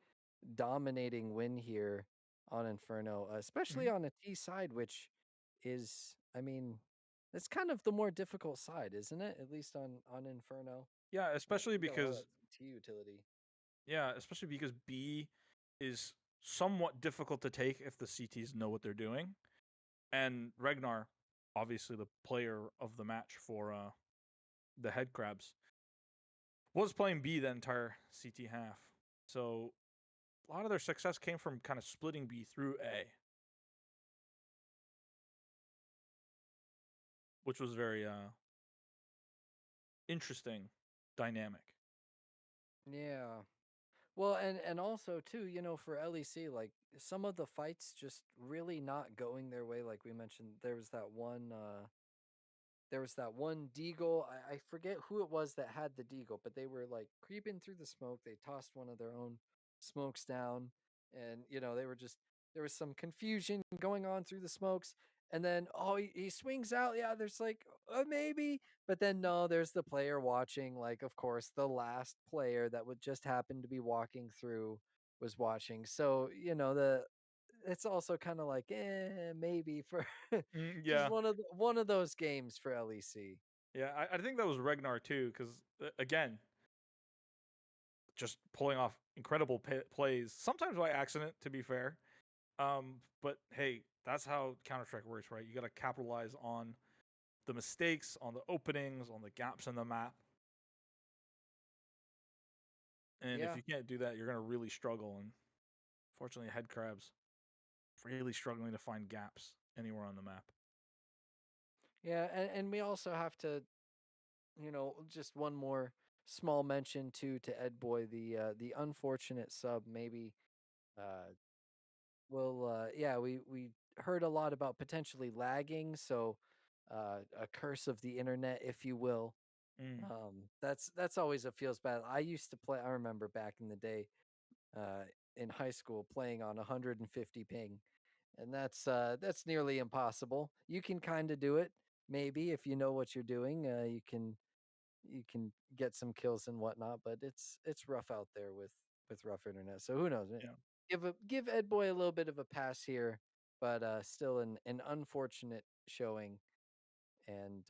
dominating win here on Inferno, especially on a T side, which is, I mean, it's kind of the more difficult side, isn't it? At least on Inferno. Yeah, especially because T utility. Yeah, especially because B is somewhat difficult to take if the CTs know what they're doing. And Regnar, obviously the player of the match for the Headcrabs, was playing B the entire CT half. So a lot of their success came from kind of splitting B through A, which was very interesting dynamic. Yeah. Well, and also too, for LEC, like some of the fights just really not going their way. Like we mentioned, there was that one deagle. I forget who it was that had the deagle, but they were like creeping through the smoke. They tossed one of their own smokes down, and they were just there was some confusion going on through the smokes. And then he swings out. Yeah, there's like maybe, but then no, there's the player watching. Like of course, the last player that would just happen to be walking through was watching. So the it's also kind of like maybe for just Yeah, one of those games for LEC. yeah. I think that was Regnar too, because again, just pulling off incredible plays, sometimes by accident, to be fair. But hey, that's how Counter Strike works, right? You got to capitalize on the mistakes, on the openings, on the gaps in the map. And if Yeah. you can't do that, you're gonna really struggle. And fortunately, Headcrabs really struggling to find gaps anywhere on the map. Yeah, and we also have to, just one more small mention to Ed Boy, the unfortunate sub maybe uh will yeah, we heard a lot about potentially lagging, so a curse of the internet, if you will. Mm. That's always it feels bad. I used to play, I remember back in the day, uh in high school playing on 150 ping, and that's nearly impossible. You can kind of do it maybe if you know what you're doing. You can get some kills and whatnot, but it's rough out there with rough internet. So who knows? Yeah. Give Ed Boy a little bit of a pass here, but still an unfortunate showing, and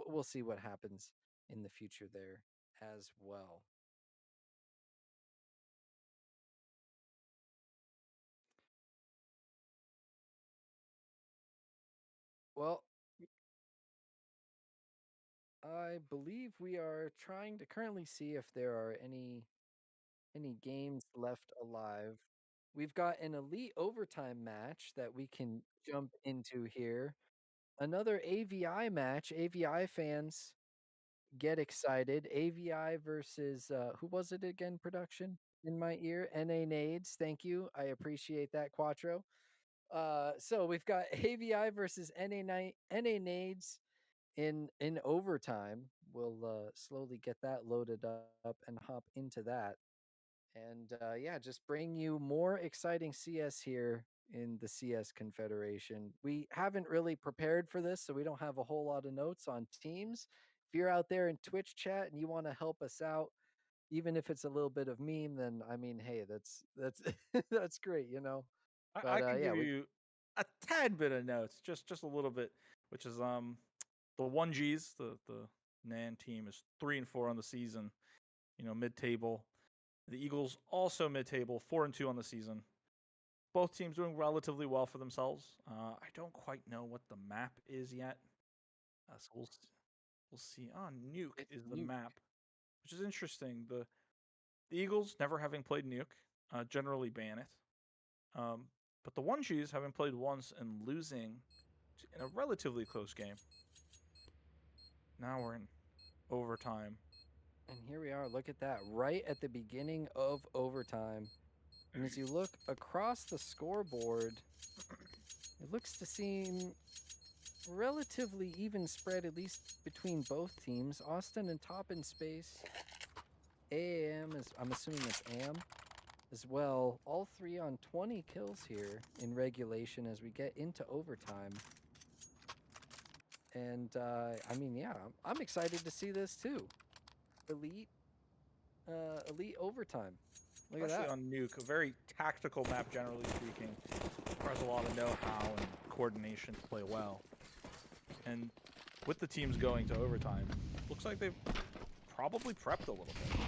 we'll see what happens in the future there as well. Well, I believe we are trying to currently see if there are any games left alive. We've got an elite overtime match that we can jump into here. Another AVI match. AVI fans get excited. AVI versus who was it again? Production in my ear. NA Nades. Thank you. I appreciate that, Quattro. So we've got AVI versus NA Nades in overtime. We'll slowly get that loaded up and hop into that. And yeah, just bring you more exciting CS here in the CS Confederation. We haven't really prepared for this, so we don't have a whole lot of notes on teams. If you're out there in Twitch chat and you want to help us out, even if it's a little bit of meme, then I mean, hey, that's that's great. I But can yeah, give we you a tad bit of notes, just a little bit, which is the 1Gs, the Nan team is 3-4 on the season, mid table. The Eagles also mid table, 4-2 on the season. Both teams doing relatively well for themselves. I don't quite know what the map is yet, so we'll see. Nuke it's is the Nuke. map, which is interesting. The Eagles never having played Nuke, generally ban it. But the 1Gs having played once and losing in a relatively close game. Now we're in overtime. And here we are. Look at that, right at the beginning of overtime. And as you look across the scoreboard, it looks to seem relatively even spread, at least between both teams. Austin and top in space. AM is, I'm assuming it's AM as well. All three on 20 kills here in regulation as we get into overtime. And I mean, yeah, I'm excited to see this too. Elite, elite overtime. Look at Especially that. on Nuke, a very tactical map, generally speaking. Requires a lot of know-how and coordination to play well. And with the teams going to overtime, looks like they've probably prepped a little bit.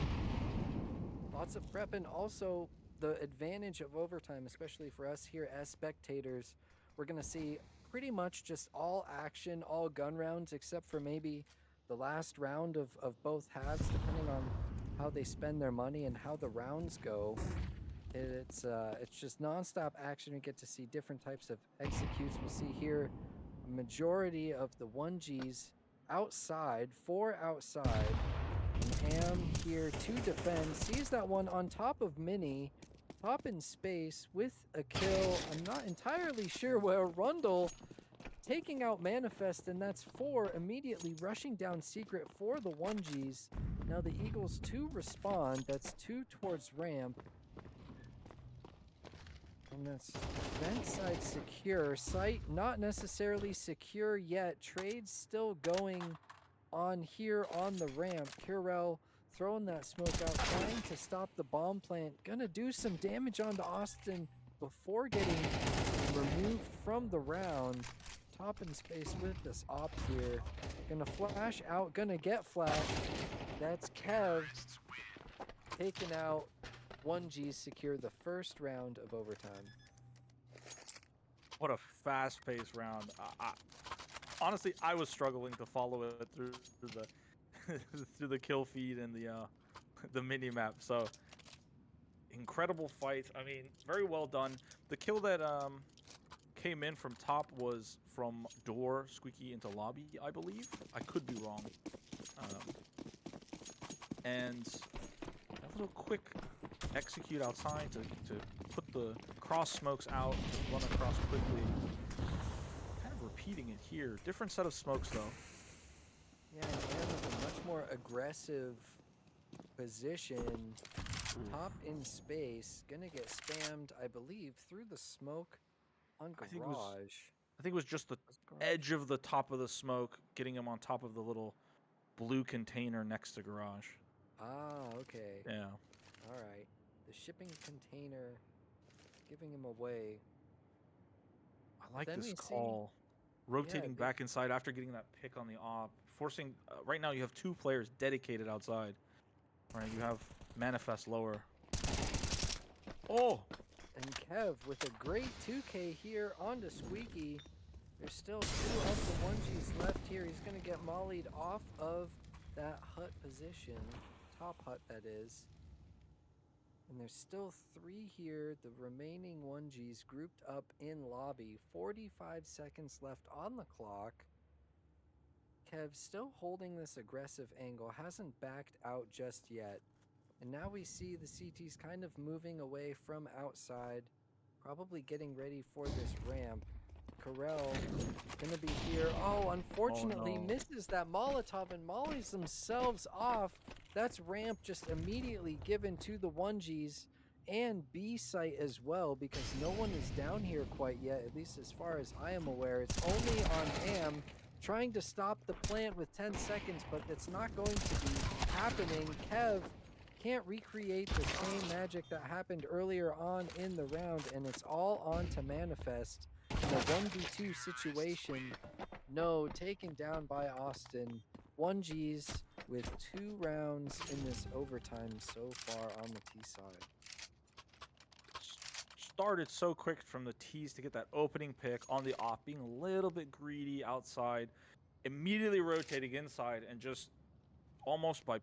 Lots of prep, and also the advantage of overtime, especially for us here as spectators, we're going to see pretty much just all action, all gun rounds, except for maybe the last round of both halves, depending on how they spend their money and how the rounds go. It's just nonstop action. We get to see different types of executes. We'll see here a majority of the 1Gs outside, 4 outside. And Am here to defend. Sees that one on top of Mini. Top in space with a kill. I'm not entirely sure where Rundle taking out Manifest, and that's 4 immediately rushing down Secret for the 1Gs. Now the Eagles 2 respond. That's 2 towards ramp. And that's vent side secure. Site not necessarily secure yet. Trades still going on here on the ramp. Curel throwing that smoke out, trying to stop the bomb plant. Gonna do some damage onto Austin before getting removed from the round. Top in space with this op here. Gonna flash out, gonna get flashed. That's Kev taken out. 1G secure the first round of overtime. What a fast-paced round. Honestly, I was struggling to follow it through the through the kill feed and the mini map. So incredible fight. I mean, very well done. The kill that came in from top was from door squeaky into lobby, I believe. I could be wrong. And a little quick execute outside to put the cross smokes out, to run across quickly. Kind of repeating it here. Different set of smokes though. Yeah, and with a much more aggressive position. Ooh. Top in space. Gonna get spammed, I believe, through the smoke on I think it was just the edge of the top of the smoke, getting him on top of the little blue container next to garage. Ah, okay. Yeah. All right. The shipping container giving him away. I like Then this we call. Rotating Yeah, back inside after getting that pick on the op. Forcing... right now you have 2 players dedicated outside. Right, you have Manifest lower. Oh! And Kev with a great 2K here onto Squeaky. There's still 2 of the 1Gs left here. He's going to get mollied off of that hut position. Top hut, that is. And there's still 3 here. The remaining 1Gs grouped up in lobby. 45 seconds left on the clock. Kev still holding this aggressive angle. Hasn't backed out just yet. And now we see the CTs kind of moving away from outside. Probably getting ready for this ramp. Corel gonna be here. Oh, unfortunately Oh, no. misses that Molotov and mollies themselves off. That's ramp just immediately given to the 1Gs and B site as well, because no one is down here quite yet, at least as far as I am aware. It's only on Am trying to stop the plant with 10 seconds, but that's not going to be happening. Kev can't recreate the same magic that happened earlier on in the round, and it's all on to Manifest. In a 1v2 situation, no, taken down by Austin. 1Gs with 2 rounds in this overtime so far on the T side. Started so quick from the T's to get that opening pick on the op, being a little bit greedy outside, immediately rotating inside, and just almost by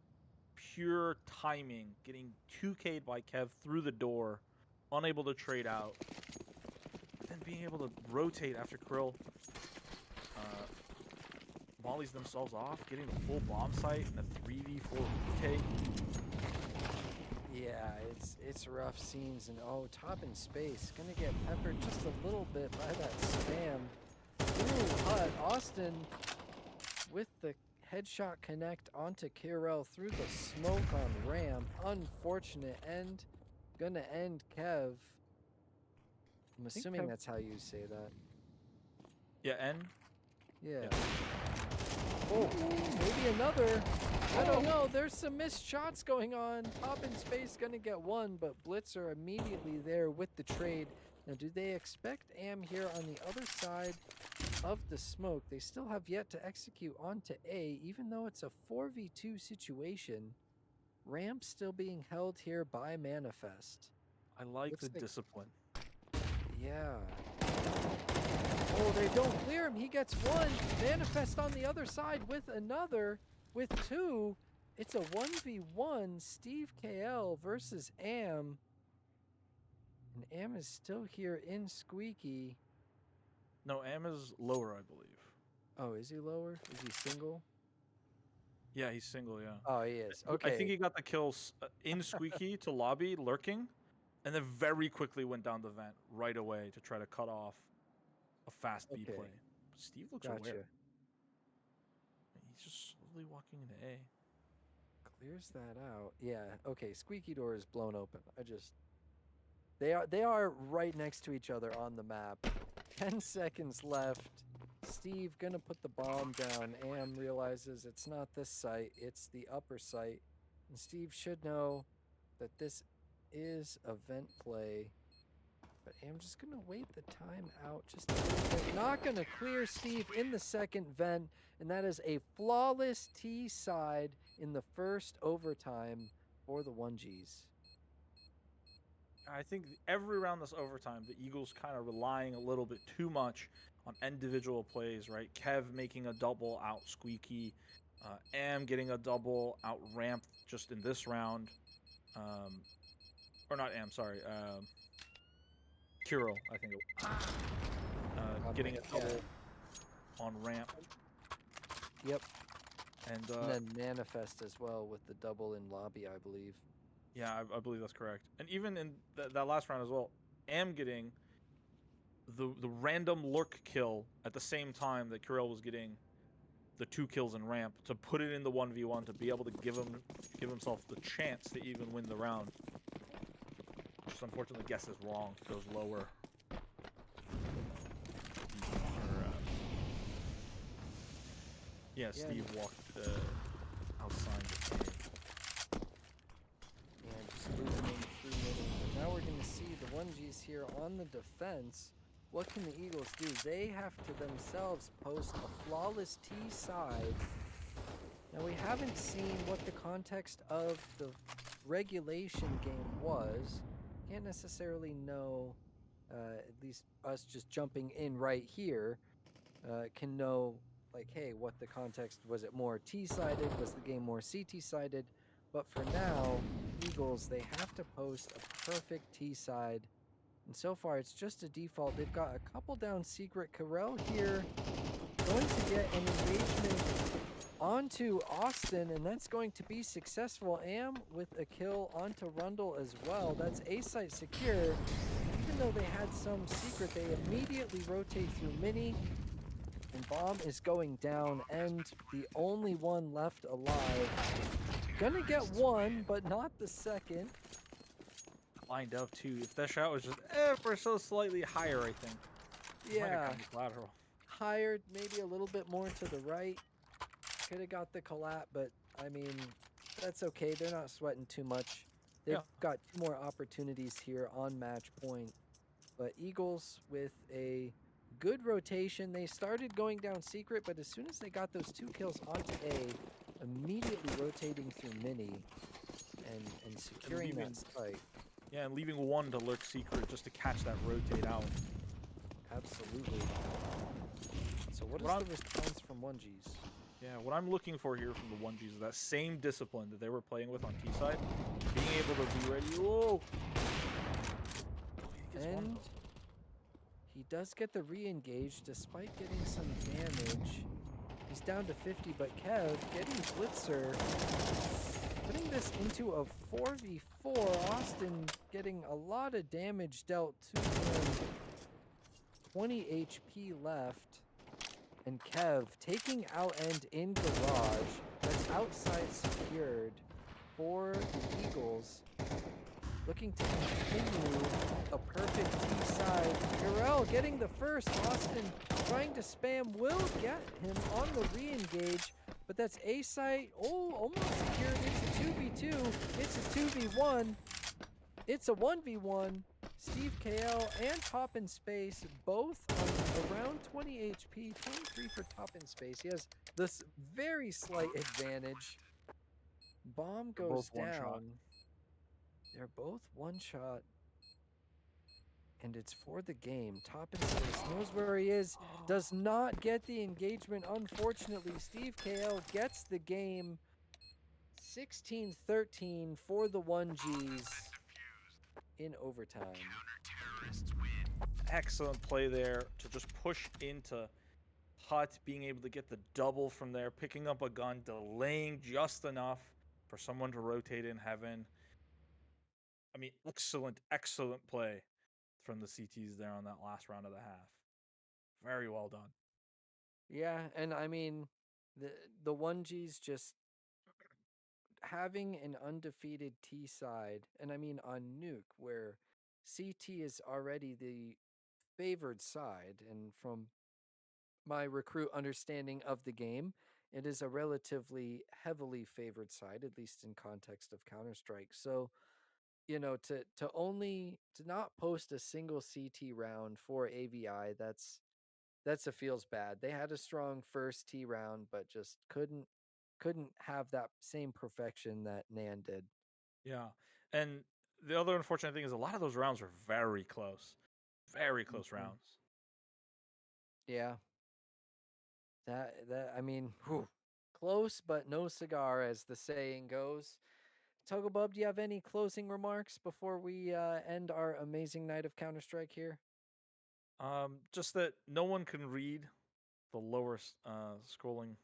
pure timing, getting 2K'd by Kev through the door, unable to trade out. Then being able to rotate after Krill mollies themselves off, getting the full bomb site and a 3v4 take. Yeah, it's rough scenes, and oh, top in space, gonna get peppered just a little bit by that spam. Ooh, hut, Austin with the headshot connect onto Kirel through the smoke on ramp. Unfortunate end. Gonna end Kev. I'm assuming that's how you say that. Yeah, end? Yeah. Yeah. Oh, maybe another. I don't know. There's some missed shots going on. Top in space gonna get one, but Blitzer immediately there with the trade. Now, do they expect Am here on the other side of the smoke? They still have yet to execute onto A, even though it's a 4v2 situation. Ramp still being held here by Manifest. I like Looks the like- discipline. Yeah. Oh, they don't clear him. He gets one. Manifest on the other side with another, with two. It's a 1v1, Steve KL versus Am. And Am is still here in Squeaky. No, Am is lower, I believe. Oh, is he lower? Is he single? Yeah, he's single, yeah. Oh, he is. I Okay. think he got the kill in Squeaky to lobby, lurking, and then very quickly went down the vent right away to try to cut off a fast B Okay. play. But Steve looks Gotcha. aware. He's just slowly walking into A. Clears that out. Yeah. Okay. Squeaky door is blown open. They are right next to each other on the map. 10 seconds left. Steve gonna put the bomb down. Am realizes it's not this site, it's the upper site. And Steve should know that this is a vent play. But Am just gonna wait the time out just a little bit. Not gonna clear Steve in the second vent. And that is a flawless T side in the first overtime for the 1Gs. I think every round this overtime, the Eagles kind of relying a little bit too much on individual plays, right? Kev making a double out Squeaky, Am getting a double out Ramp just in this round, or not Am, sorry, Kiro, I think it was. Getting a double on Ramp. Yep. And then Manifest as well with the double in lobby, I believe. Yeah, I believe that's correct. And even in that last round as well, Am getting the random lurk kill at the same time that Kirill was getting the 2 kills in Ramp to put it in the 1v1 to be able to give himself the chance to even win the round. Just unfortunately guesses wrong, goes lower. Yeah, Steve walked outside the game. And just losing in through middle. But now we're going to see the 1Gs here on the defense. What can the Eagles do? They have to themselves post a flawless T side. Now we haven't seen what the context of the regulation game was. Can't necessarily know, at least us just jumping in right here, can know, like, hey, what the context was. It more T-sided? Was the game more CT-sided? But for now, Eagles, they have to post a perfect T-side. And so far, it's just a default. They've got a couple down secret. Carell here going to get an engagement onto Austin, and that's going to be successful. Am with a kill onto Rundle as well. That's A site secure. Even though they had some secret, they immediately rotate through Mini. And Bomb is going down, and the only one left alive. Gonna get one, but not the second. Lined up too. If that shot was just ever so slightly higher, I think. Yeah. Lateral. Higher, maybe a little bit more to the right. Could have got the collab, but I mean, that's okay. They're not sweating too much. They've got 2 more opportunities here on match point. But Eagles with a good rotation. They started going down secret, but as soon as they got those 2 kills onto A, immediately rotating through Mini and securing that site. Yeah, and leaving one to lurk secret just to catch that rotate out. Absolutely. So what is the response from 1Gs? Yeah, what I'm looking for here from the 1Gs is that same discipline that they were playing with on T-side. Being able to be ready. Whoa! And he does get the re-engage despite getting some damage. He's down to 50, but Kev getting Blitzer, putting this into a 4v4. Austin getting a lot of damage dealt to him. 20 HP left. And Kev taking out end in garage. That's outside secured for the Eagles. Looking to continue a perfect T-side. Carell getting the first. Austin trying to spam. Will get him on the re-engage. But that's A site. Oh, almost secured. It's a 2v2. It's a 2v1. It's a 1v1. Steve KL and Top in Space both on around 20 HP. 23 for Top in Space. He has this very slight advantage. Bomb goes down. They're both one shot. And it's for the game. Top and Slice knows where he is. Does not get the engagement. Unfortunately, Steve KL gets the game 16-13 for the 1Gs in overtime. Excellent play there to just push into Hut, being able to get the double from there, picking up a gun, delaying just enough for someone to rotate in heaven. I mean, excellent play from the CTs there on that last round of the half. Very well done. Yeah, and I mean, the 1Gs just having an undefeated T side, and I mean on Nuke, where CT is already the favored side, and from my recruit understanding of the game, it is a relatively heavily favored side, at least in context of Counter-Strike. So, to not post a single CT round for AVI, that's a feels bad. They had a strong first T round, but just couldn't have that same perfection that Nan did. Yeah. And the other unfortunate thing is a lot of those rounds were very close. Very close Mhm. rounds. Yeah. That I mean, whew, close but no cigar, as the saying goes. Togglebub, do you have any closing remarks before we end our amazing night of Counter Strike here? Just that no one can read the lower scrolling.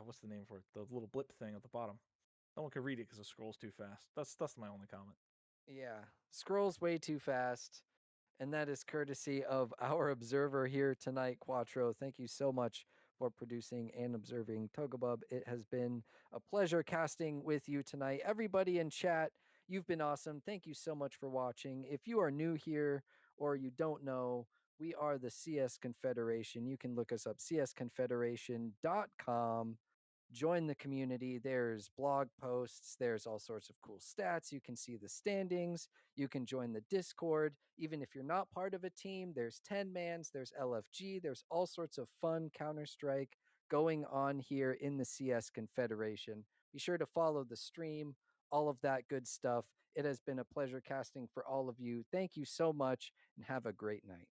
What's the name for it? The little blip thing at the bottom. No one can read it because it scrolls too fast. That's my only comment. Yeah, scrolls way too fast. And that is courtesy of our observer here tonight, Quattro. Thank you so much for producing and observing Togabub. It has been a pleasure casting with you tonight. Everybody in chat, you've been awesome. Thank you so much for watching. If you are new here or you don't know, we are the CS Confederation. You can look us up, csconfederation.com. Join the community. There's blog posts, there's all sorts of cool stats. You can see the standings. You can join the Discord. Even if you're not part of a team, there's 10 mans, there's LFG, there's all sorts of fun Counter Strike going on here in the CS Confederation. Be sure to follow the stream, all of that good stuff. It has been a pleasure casting for all of you. Thank you so much and have a great night.